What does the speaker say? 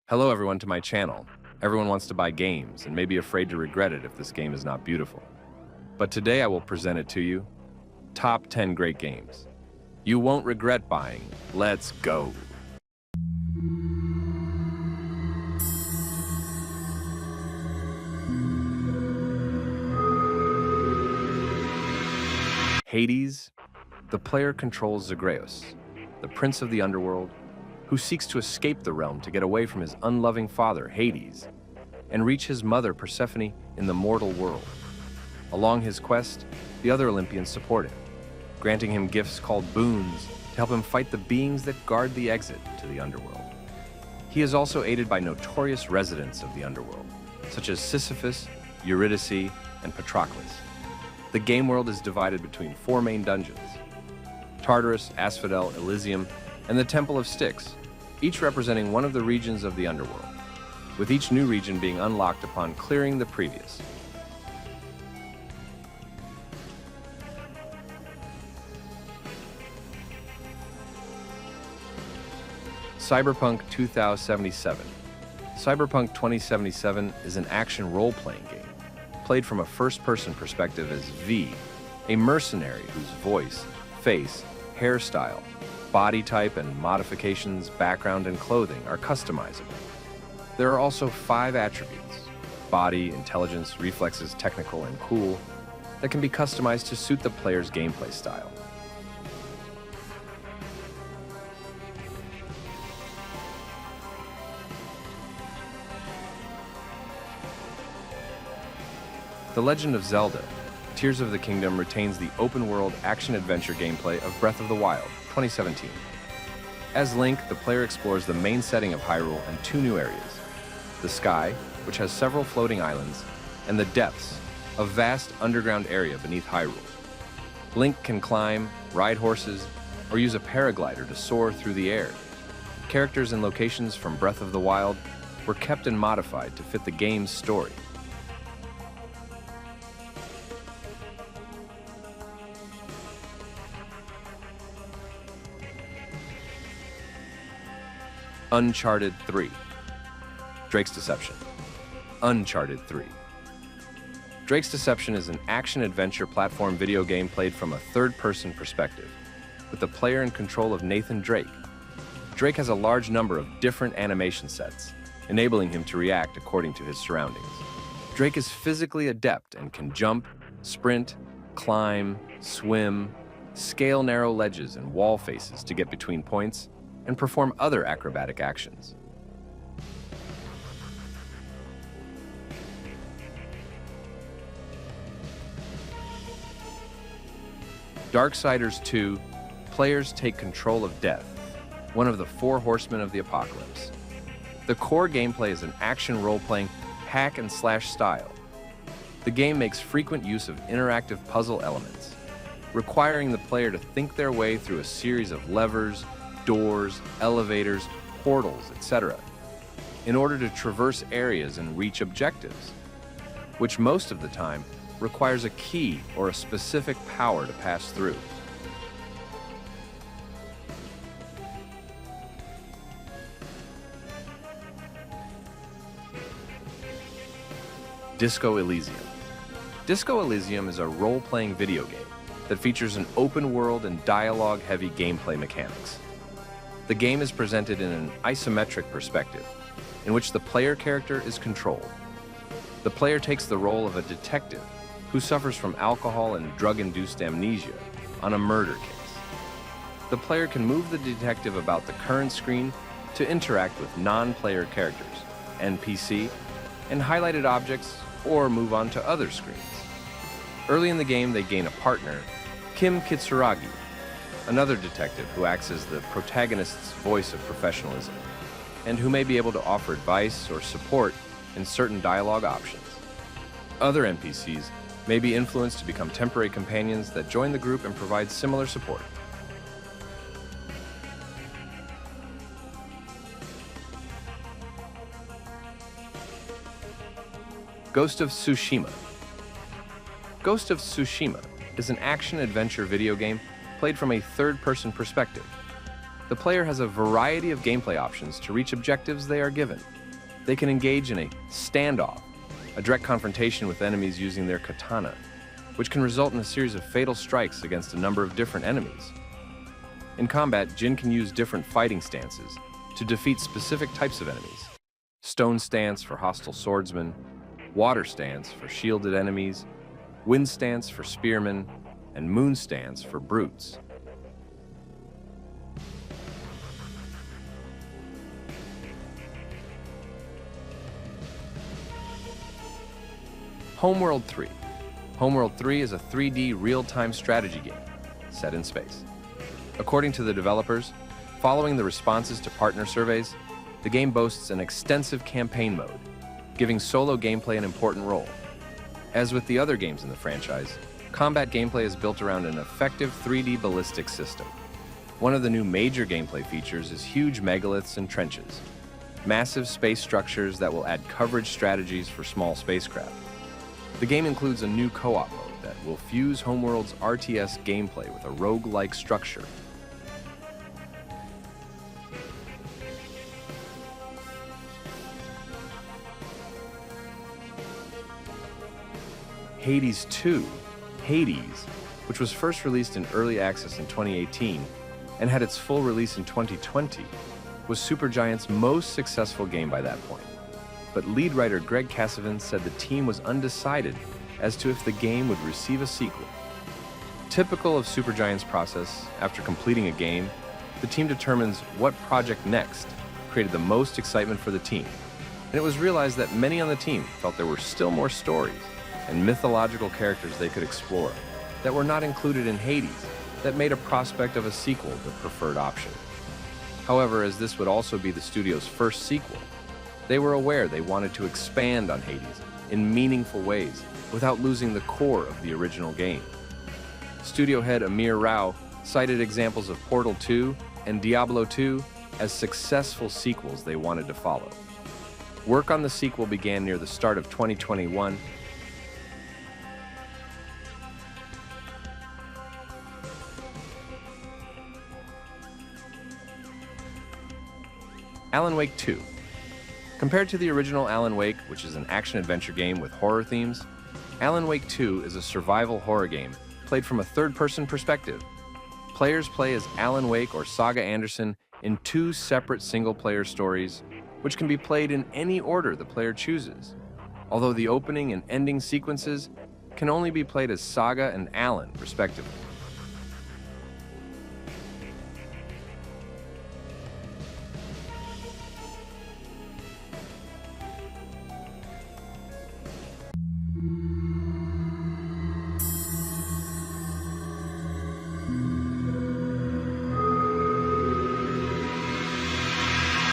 Hello everyone to my channel. Everyone wants to buy games and may be afraid to regret it if this game is not beautiful. But today I will present it to you. Top 10 great games. You won't regret buying. Let's go. Hades. The player controls Zagreus, the prince of the underworld, who seeks to escape the realm to get away from his unloving father, Hades, and reach his mother, Persephone, in the mortal world. Along his quest, the other Olympians support him, granting him gifts called boons to help him fight the beings that guard the exit to the underworld. He is also aided by notorious residents of the underworld, such as Sisyphus, Eurydice, and Patroclus. The game world is divided between 4 main dungeons: Tartarus, Asphodel, Elysium, and the Temple of Styx, each representing one of the regions of the underworld, with each new region being unlocked upon clearing the previous. Cyberpunk 2077. Cyberpunk 2077 is an action role-playing game, played from a first-person perspective as V, a mercenary whose voice, face, hairstyle, body type, and modifications, background, and clothing are customizable. There are also 5 attributes: body, intelligence, reflexes, technical, and cool, that can be customized to suit the player's gameplay style. The Legend of Zelda: Tears of the Kingdom retains the open-world action-adventure gameplay of Breath of the Wild, 2017. As Link, the player explores the main setting of Hyrule and 2 new areas: the sky, which has several floating islands, and the depths, a vast underground area beneath Hyrule. Link can climb, ride horses, or use a paraglider to soar through the air. Characters and locations from Breath of the Wild were kept and modified to fit the game's story. Uncharted 3. Drake's Deception. Uncharted 3. Drake's Deception is an action-adventure platform video game played from a third-person perspective, with the player in control of Nathan Drake. Drake has a large number of different animation sets, enabling him to react according to his surroundings. Drake is physically adept and can jump, sprint, climb, swim, scale narrow ledges and wall faces to get between points, and perform other acrobatic actions. Darksiders II. Players take control of Death, one of the 4 horsemen of the apocalypse. The core gameplay is an action role-playing hack-and-slash style. The game makes frequent use of interactive puzzle elements, requiring the player to think their way through a series of levers, doors, elevators, portals, etc., in order to traverse areas and reach objectives, which most of the time requires a key or a specific power to pass through. Disco Elysium. Disco Elysium is a role-playing video game that features an open-world and dialogue-heavy gameplay mechanics. The game is presented in an isometric perspective, in which the player character is controlled. The player takes the role of a detective who suffers from alcohol and drug-induced amnesia on a murder case. The player can move the detective about the current screen to interact with non-player characters, NPC, and highlighted objects, or move on to other screens. Early in the game, they gain a partner, Kim Kitsuragi, another detective who acts as the protagonist's voice of professionalism, and who may be able to offer advice or support in certain dialogue options. Other NPCs may be influenced to become temporary companions that join the group and provide similar support. Ghost of Tsushima. Ghost of Tsushima is an action-adventure video game played from a third-person perspective. The player has a variety of gameplay options to reach objectives they are given. They can engage in a standoff, a direct confrontation with enemies using their katana, which can result in a series of fatal strikes against a number of different enemies. In combat, Jin can use different fighting stances to defeat specific types of enemies. Stone stance for hostile swordsmen, water stance for shielded enemies, wind stance for spearmen, and moon stance for brutes. Homeworld 3. Homeworld 3 is a 3D real-time strategy game set in space. According to the developers, following the responses to partner surveys, the game boasts an extensive campaign mode, giving solo gameplay an important role. As with the other games in the franchise, combat gameplay is built around an effective 3D ballistic system. One of the new major gameplay features is huge megaliths and trenches, massive space structures that will add coverage strategies for small spacecraft. The game includes a new co-op mode that will fuse Homeworld's RTS gameplay with a roguelike structure. Hades 2, Hades, which was first released in early access in 2018 and had its full release in 2020, was Supergiant's most successful game by that point. But lead writer Greg Kasavin said the team was undecided as to if the game would receive a sequel. Typical of Supergiant's process, after completing a game, the team determines what project next created the most excitement for the team. And it was realized that many on the team felt there were still more stories and mythological characters they could explore that were not included in Hades, that made a prospect of a sequel the preferred option. However, as this would also be the studio's first sequel, they were aware they wanted to expand on Hades in meaningful ways without losing the core of the original game. Studio head Amir Rao cited examples of Portal 2 and Diablo 2 as successful sequels they wanted to follow. Work on the sequel began near the start of 2021. Alan Wake 2. Compared to the original Alan Wake, which is an action-adventure game with horror themes, Alan Wake 2 is a survival horror game played from a third-person perspective. Players play as Alan Wake or Saga Anderson in two separate single-player stories, which can be played in any order the player chooses, although the opening and ending sequences can only be played as Saga and Alan, respectively.